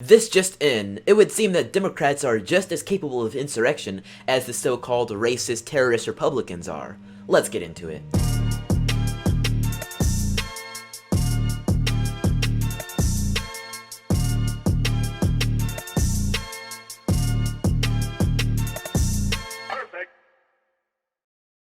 This just in, it would seem that Democrats are just as capable of insurrection as the so-called racist terrorist Republicans are. Let's get into it.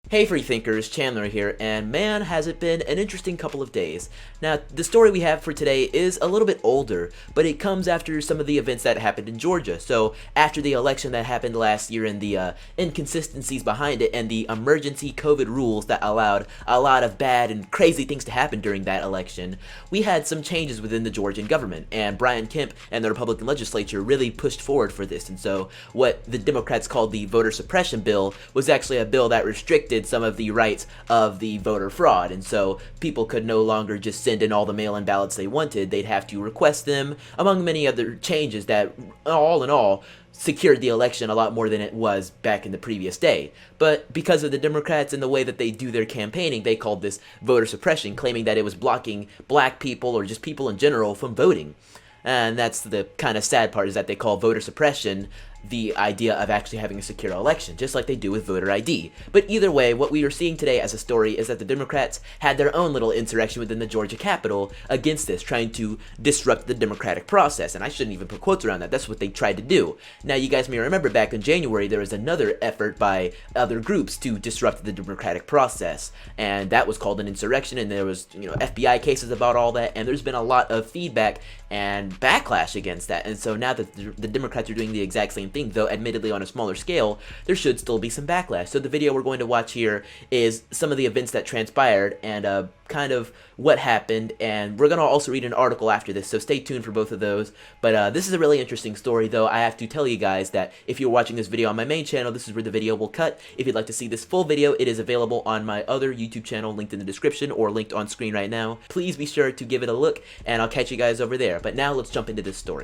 Hey freethinkers, Chandler here, and man has it been an interesting couple of days. Now, the story we have for today is a little bit older, but it comes after some of the events that happened in Georgia. So, after the election that happened last year and the inconsistencies behind it and the emergency COVID rules that allowed a lot of bad and crazy things to happen during that election, we had some changes within the Georgian government, and Brian Kemp and the Republican legislature really pushed forward for this. And so, what the Democrats called the voter suppression bill was actually a bill that restricted some of the rights of the voter fraud, and so people could no longer just send in all the mail-in ballots they wanted. They'd have to request them, among many other changes that, all in all, secured the election a lot more than it was back in the previous day. But because of the Democrats and the way that they do their campaigning, they called this voter suppression, claiming that it was blocking black people or just people in general from voting. And that's the kind of sad part, is that they call voter suppression the idea of actually having a secure election, just like they do with voter ID. But either way, what we are seeing today as a story is that the Democrats had their own little insurrection within the Georgia Capitol against this, trying to disrupt the democratic process. And I shouldn't even put quotes around that. That's what they tried to do. Now, you guys may remember back in January, there was another effort by other groups to disrupt the democratic process, and that was called an insurrection, and there was, FBI cases about all that, and there's been a lot of feedback and backlash against that. And so now that the Democrats are doing the exact same thing, though admittedly on a smaller scale, there should still be some backlash. So the video we're going to watch here is some of the events that transpired and kind of what happened, and we're going to also read an article after this, so stay tuned for both of those. But this is a really interesting story, though I have to tell you guys that if you're watching this video on my main channel, this is where the video will cut. If you'd like to see this full video, it is available on my other YouTube channel, linked in the description or linked on screen right now. Please be sure to give it a look, and I'll catch you guys over there. But now let's jump into this story.